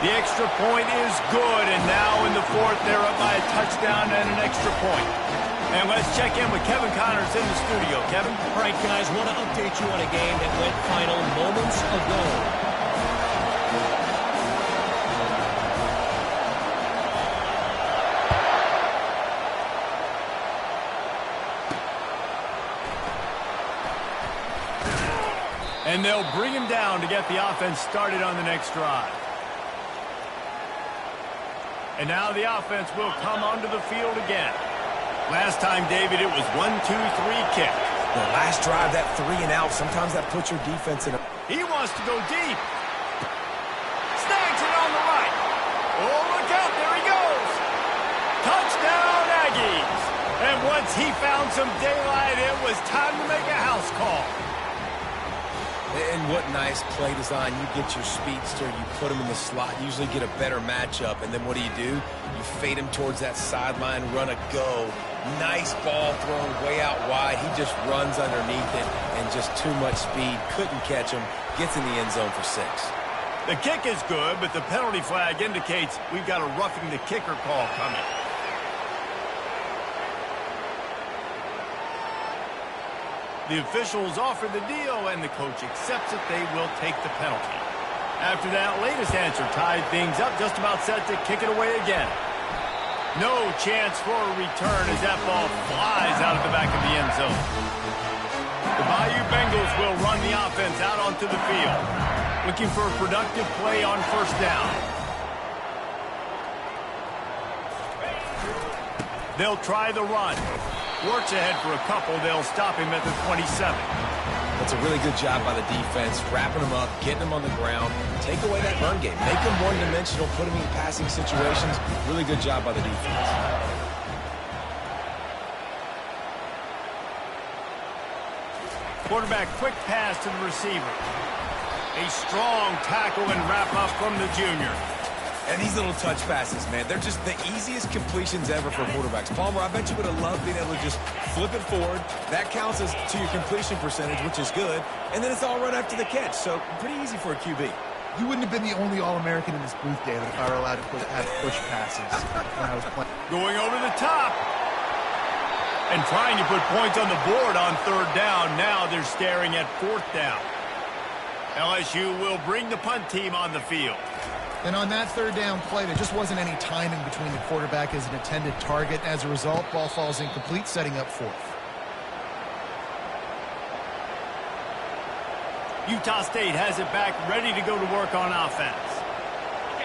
Speaker 1: The extra point is good, and now in the fourth, they're up by a touchdown and an extra point. And let's check in with Kevin Connors in the studio. Kevin?
Speaker 4: All right, guys, want to update you on a game that went final moments ago.
Speaker 1: And they'll bring him down to get the offense started on the next drive. And now the offense will come onto the field again. Last time, David, it was 1-2-3 kick.
Speaker 3: The last drive, that 3 and out, sometimes that puts your defense in a...
Speaker 1: He wants to go deep. Snags it on the right. Oh, look out, there he goes. Touchdown, Aggies. And once he found some daylight, it was time to make a house call.
Speaker 3: And what nice play design. You get your speedster, you put him in the slot, usually get a better matchup, and then what do? You fade him towards that sideline, run a go. Nice ball thrown way out wide. He just runs underneath it, and just too much speed. Couldn't catch him. Gets in the end zone for 6.
Speaker 1: The kick is good, but the penalty flag indicates we've got a roughing the kicker call coming. The officials offer the deal, and the coach accepts it. They will take the penalty. After that latest answer tied things up, just about set to kick it away again. No chance for a return as that ball flies out of the back of the end zone. The Bayou Bengals will run the offense out onto the field, looking for a productive play on first down. They'll try the run. Works ahead for a couple. They'll stop him at the 27.
Speaker 3: That's a really good job by the defense, wrapping him up, getting him on the ground, take away that run game, make him one-dimensional, put him in passing situations. Really good job by the defense.
Speaker 1: Quarterback quick pass to the receiver. A strong tackle and wrap up from the junior.
Speaker 3: And these little touch passes, man, they're just the easiest completions ever for quarterbacks. Palmer, I bet you would have loved being able to just flip it forward. That counts as to your completion percentage, which is good. And then it's all right after the catch. So pretty easy for a QB.
Speaker 2: You wouldn't have been the only All-American in this booth, David, if I were allowed to have push passes when I was playing.
Speaker 1: Going over the top. And trying to put points on the board on third down. Now they're staring at fourth down. LSU will bring the punt team on the field.
Speaker 2: And on that third down play, there just wasn't any timing between the quarterback as an intended target. As a result, ball falls incomplete, setting up fourth.
Speaker 1: Utah State has it back, ready to go to work on offense.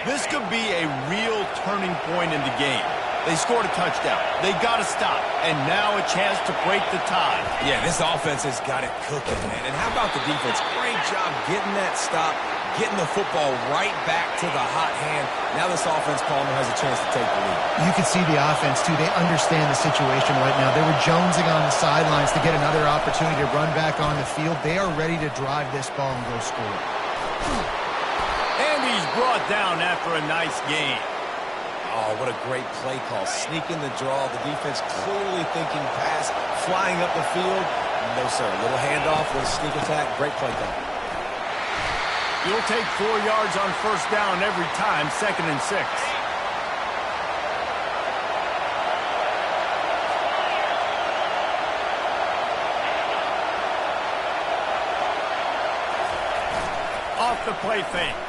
Speaker 1: This could be a real turning point in the game. They scored a touchdown. They got to stop. And now a chance to break the tie.
Speaker 3: Yeah, this offense has got it cooking, man. And how about the defense? Great job getting that stop, getting the football right back to the hot hand. Now this offense, Palmer, has a chance to take the lead.
Speaker 2: You can see the offense, too. They understand the situation right now. They were jonesing on the sidelines to get another opportunity to run back on the field. They are ready to drive this ball and go score.
Speaker 1: And he's brought down after a nice game.
Speaker 3: Oh, what a great play call. Sneaking the draw. The defense clearly thinking pass, flying up the field. No, sir. A little handoff, little sneak attack. Great play call.
Speaker 1: You'll take 4 yards on first down every time, 2nd and 6. Off the play fake.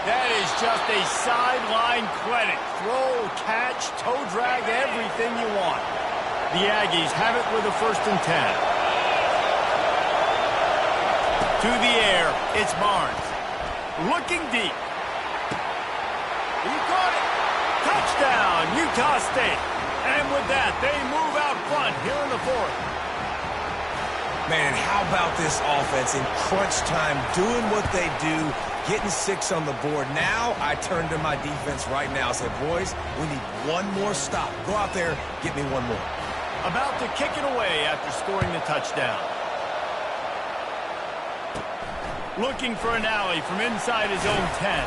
Speaker 1: That is just a sideline credit. Throw, catch, toe drag, everything you want. The Aggies have it with a 1st and 10. To the air, it's Barnes. Looking deep. He caught it. Touchdown, Utah State. And with that, they move out front here in the fourth.
Speaker 3: Man, how about this offense in crunch time, doing what they do, getting 6 on the board. Now I turn to my defense right now and say, boys, we need one more stop. Go out there, get me one more.
Speaker 1: About to kick it away after scoring the touchdown. Looking for an alley from inside his own 10.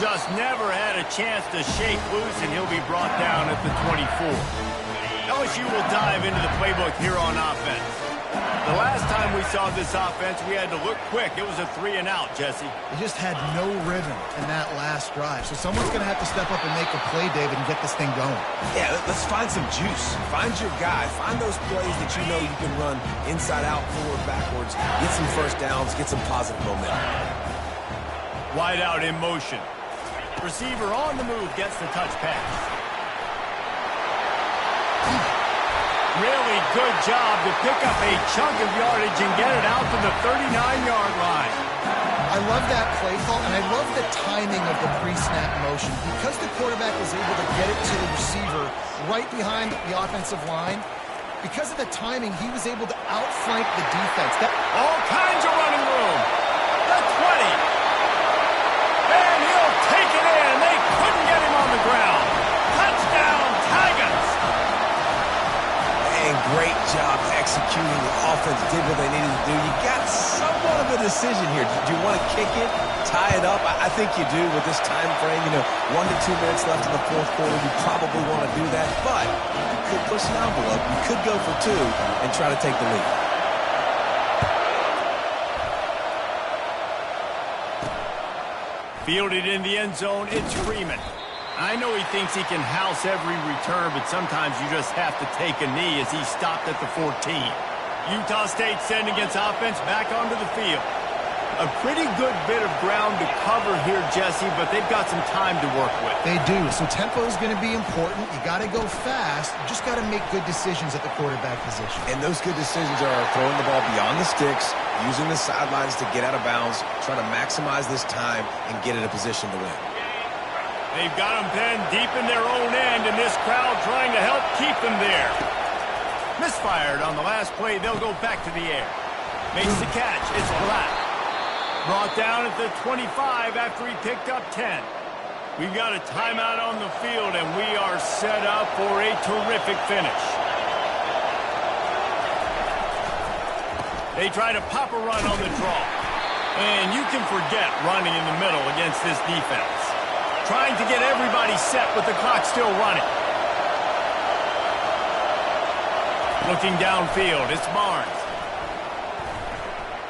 Speaker 1: Just never had a chance to shake loose, and he'll be brought down at the 24. LSU will dive into the playbook here on offense. The last time we saw this offense, we had to look quick. It was a 3-and-out, Jesse.
Speaker 2: They just had no rhythm in that last drive. So someone's going to have to step up and make a play, David, and get this thing going.
Speaker 3: Yeah, let's find some juice. Find your guy. Find those plays that you know you can run inside out, forward, backwards. Get some first downs. Get some positive momentum.
Speaker 1: Wide out in motion. Receiver on the move gets the touch pass. Really good job to pick up a chunk of yardage and get it out to the 39-yard line.
Speaker 2: I love that play call, and I love the timing of the pre-snap motion. Because the quarterback was able to get it to the receiver right behind the offensive line, because of the timing, he was able to outflank the defense.
Speaker 1: All kinds of running room. The 20. And he'll take it in. They couldn't get him on the ground. Touchdown, Tigers.
Speaker 3: And great job executing. The offense did what they needed to do. You got somewhat of a decision here. Do you want to kick it, tie it up? I think you do with this time frame. 1 to 2 minutes left in the fourth quarter. You probably want to do that, but you could push an envelope. You could go for 2 and try to take the lead.
Speaker 1: Fielded in the end zone, it's Freeman. I know he thinks he can house every return, but sometimes you just have to take a knee as he stopped at the 14. Utah State sending its offense back onto the field. A pretty good bit of ground to cover here, Jesse, but they've got some time to work with.
Speaker 2: They do, so tempo is going to be important. You got to go fast. You just got to make good decisions at the quarterback position.
Speaker 3: And those good decisions are throwing the ball beyond the sticks, using the sidelines to get out of bounds, trying to maximize this time and get in a position to win.
Speaker 1: They've got them pinned deep in their own end, and this crowd trying to help keep them there. Misfired on the last play. They'll go back to the air. Makes the catch. It's Black. Brought down at the 25 after he picked up 10. We've got a timeout on the field, and we are set up for a terrific finish. They try to pop a run on the draw. And you can forget running in the middle against this defense. Trying to get everybody set with the clock still running. Looking downfield, it's Barnes.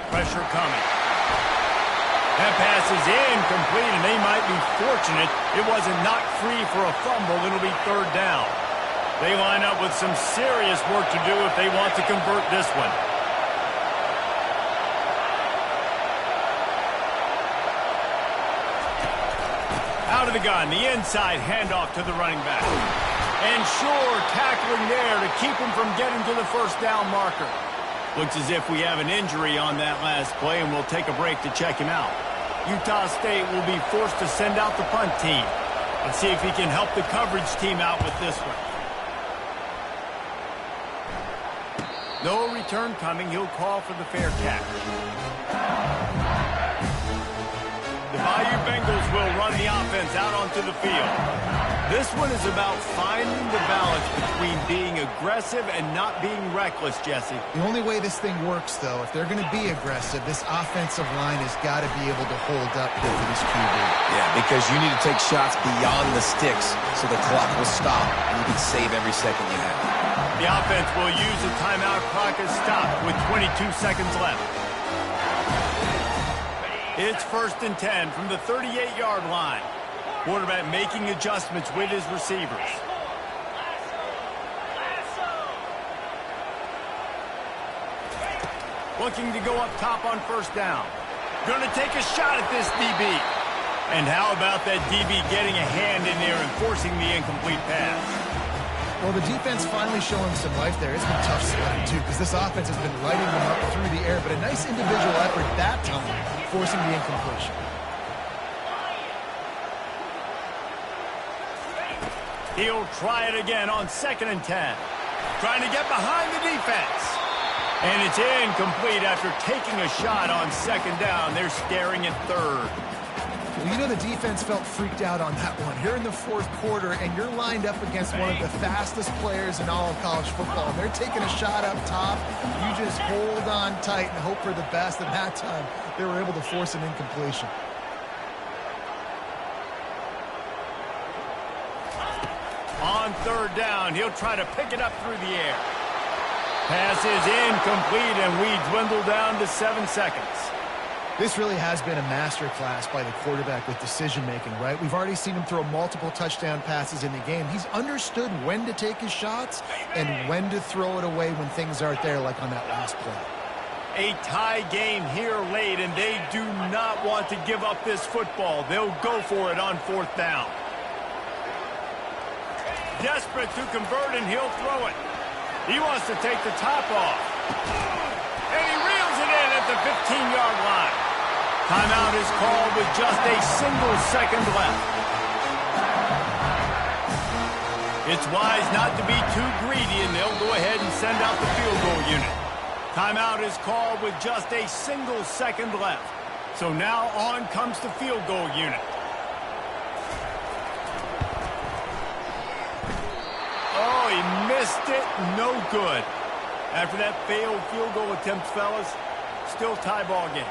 Speaker 1: Pressure coming. That pass is incomplete, and they might be fortunate it wasn't knocked free for a fumble. It'll be 3rd down. They line up with some serious work to do if they want to convert this one. Out of the gun, the inside handoff to the running back. And sure, tackling there to keep him from getting to the 1st down marker. Looks as if we have an injury on that last play, and we'll take a break to check him out. Utah State will be forced to send out the punt team. Let's see if he can help the coverage team out with this one. No return coming. He'll call for the fair catch. The Bayou Bengals will run the offense out onto the field. This one is about finding the balance between being aggressive and not being reckless, Jesse.
Speaker 2: The only way this thing works, though, if they're going to be aggressive, this offensive line has got to be able to hold up here for this QB.
Speaker 3: Yeah, because you need to take shots beyond the sticks so the clock will stop and you can save every second you have.
Speaker 1: The offense will use the timeout. Clock is stopped with 22 seconds left. It's 1st and 10 from the 38-yard line. Quarterback making adjustments with his receivers. Looking to go up top on 1st down. Going to take a shot at this DB. And how about that DB getting a hand in there and forcing the incomplete pass?
Speaker 2: Well, the defense finally showing some life there. It's been tough sledding, too, because this offense has been lighting them up through the air. But a nice individual effort that time, forcing the incompletion.
Speaker 1: He'll try it again on 2nd and 10. Trying to get behind the defense. And it's incomplete after taking a shot on 2nd down. They're staring at 3rd.
Speaker 2: Well, you know the defense felt freaked out on that one. You're in the 4th quarter, and you're lined up against one of the fastest players in all of college football. And they're taking a shot up top. You just hold on tight and hope for the best. And that time, they were able to force an incompletion.
Speaker 1: On 3rd down, he'll try to pick it up through the air. Pass is incomplete, and we dwindle down to 7 seconds.
Speaker 2: This really has been a masterclass by the quarterback with decision-making, right? We've already seen him throw multiple touchdown passes in the game. He's understood when to take his shots and when to throw it away when things aren't there, like on that last play.
Speaker 1: A tie game here late, and they do not want to give up this football. They'll go for it on 4th down. Desperate to convert, and he'll throw it. He wants to take the top off. And he reels it in at the 15-yard line. Timeout is called with just a single second left. It's wise not to be too greedy, and they'll go ahead and send out the field goal unit. Timeout is called with just a single second left. So now on comes the field goal unit. Oh, he missed it. No good. After that failed field goal attempt, fellas, still tie ball game.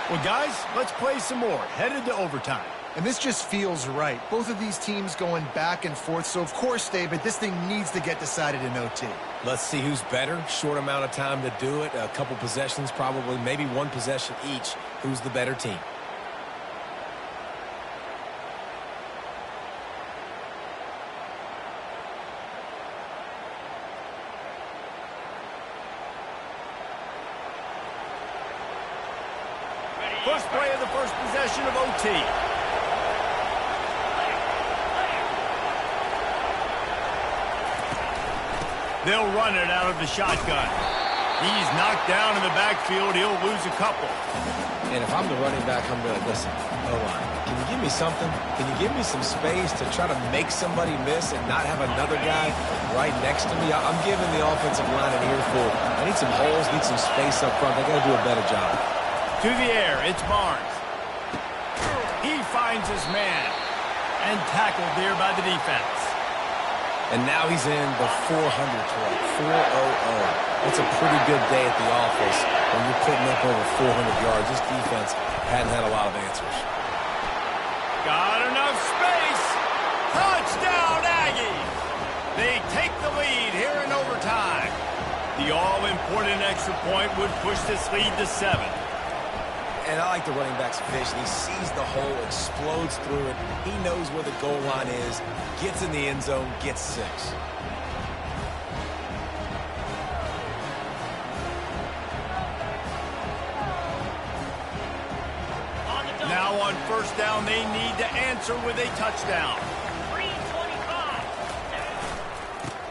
Speaker 1: Well, guys, let's play some more. Headed to overtime.
Speaker 2: And this just feels right. Both of these teams going back and forth. So, of course, David, this thing needs to get decided in OT.
Speaker 3: Let's see who's better. Short amount of time to do it. A couple possessions probably. Maybe one possession each. Who's the better team?
Speaker 1: First play of the first possession of OT. They'll run it out of the shotgun. He's knocked down in the backfield. He'll lose a couple.
Speaker 3: And if I'm the running back, I'm going to listen. O-line, can you give me something? Can you give me some space to try to make somebody miss and not have another guy right next to me? I'm giving the offensive line an earful. I need some holes, need some space up front. They got to do a better job.
Speaker 1: To the air, it's Barnes. He finds his man and tackled there by the defense.
Speaker 3: And now he's in the 400 club, 400. That's a pretty good day at the office when you're putting up over 400 yards. This defense hadn't had a lot of answers.
Speaker 1: Got enough space. Touchdown, Aggies. They take the lead here in overtime. The all-important extra point would push this lead to 7.
Speaker 3: And I like the running back's vision. He sees the hole, explodes through it. He knows where the goal line is, gets in the end zone, gets 6.
Speaker 1: Now on first down, they need to answer with a touchdown.
Speaker 5: 3:25.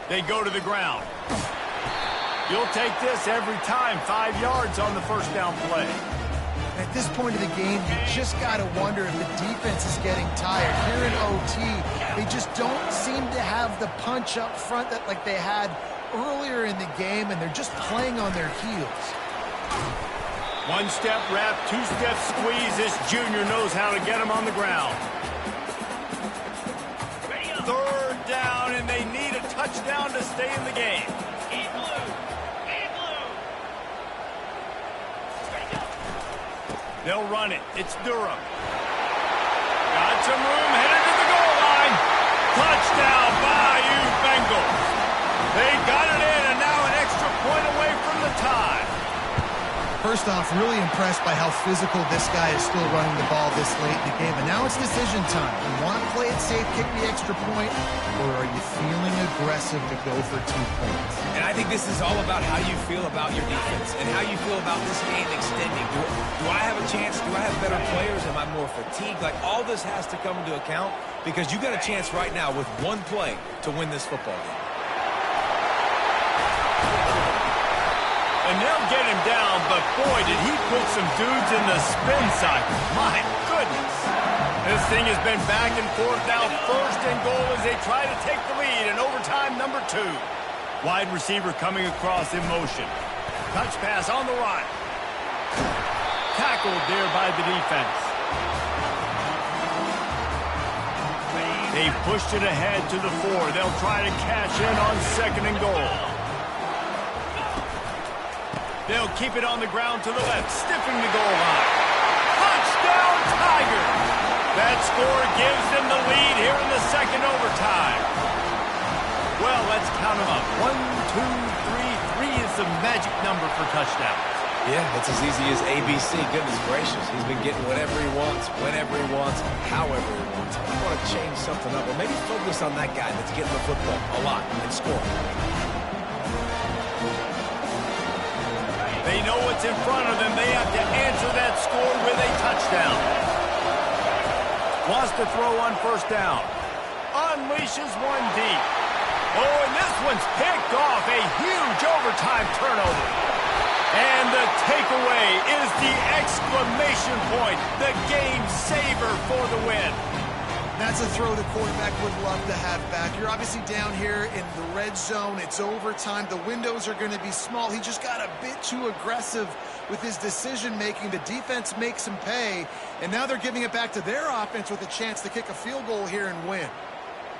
Speaker 1: They go to the ground. You'll take this every time. 5 yards on the first down play.
Speaker 2: At this point of the game, you just got to wonder if the defense is getting tired. Here in OT, they just don't seem to have the punch up front that like they had earlier in the game, and they're just playing on their heels.
Speaker 1: One-step wrap, two-step squeeze. This junior knows how to get him on the ground. Third down, and they need a touchdown to stay in the game.
Speaker 5: In blue. In blue. Ready, go.
Speaker 1: They'll run it. It's Durham. Got some room, headed to the goal line. Touchdown, Bayou Bengals. They got it in, and now an extra point away from the tie.
Speaker 2: First off, really impressed by how physical this guy is still running the ball this late in the game. And now it's decision time. You want to play it safe, kick the extra point, or are you feeling aggressive to go for 2 points?
Speaker 3: And I think this is all about how you feel about your defense and how you feel about this game extending. Do I have a chance? Do I have better players? Am I more fatigued? Like, all this has to come into account because you got a chance right now with one play to win this football game.
Speaker 1: And they'll get him down, but boy, did he put some dudes in the spin cycle. My goodness. This thing has been back and forth now, first and goal as they try to take the lead in overtime number 2. Wide receiver coming across in motion. Touch pass on the run. Tackled there by the defense. They've pushed it ahead to the 4. They'll try to cash in on second and goal. They'll keep it on the ground to the left, stiffing the goal line. Touchdown, Tiger! That score gives them the lead here in the second overtime. Well, let's count them up. 1, 2, 3. 3 is the magic number for touchdowns.
Speaker 3: Yeah, it's as easy as ABC. Goodness gracious. He's been getting whatever he wants, whenever he wants, however he wants. I want to change something up, or maybe focus on that guy that's getting the football a lot and scoring.
Speaker 1: They know what's in front of them. They have to answer that score with a touchdown. Wants to throw on first down. Unleashes one deep. Oh, and this one's picked off. A huge overtime turnover. And the takeaway is the exclamation point. The game saver for the win.
Speaker 2: That's a throw the quarterback would love to have back. You're obviously down here in the red zone. It's overtime. The windows are going to be small. He just got a bit too aggressive with his decision-making. The defense makes him pay, and now they're giving it back to their offense with a chance to kick a field goal here and win.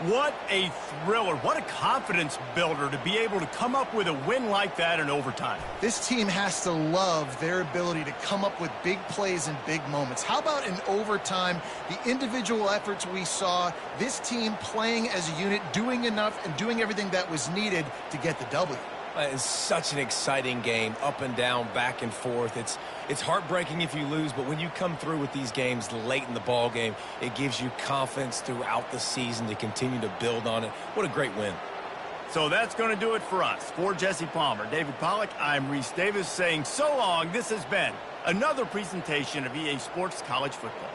Speaker 1: What a thriller. What a confidence builder to be able to come up with a win like that in overtime.
Speaker 2: This team has to love their ability to come up with big plays and big moments. How about in overtime, the individual efforts we saw, this team playing as a unit, doing enough and doing everything that was needed to get the W.
Speaker 3: It's such an exciting game, up and down, back and forth. It's heartbreaking if you lose, but when you come through with these games late in the ball game, it gives you confidence throughout the season to continue to build on it. What a great win.
Speaker 1: So that's going to do it for us. For Jesse Palmer, David Pollack, I'm Reese Davis saying so long. This has been another presentation of EA Sports College Football.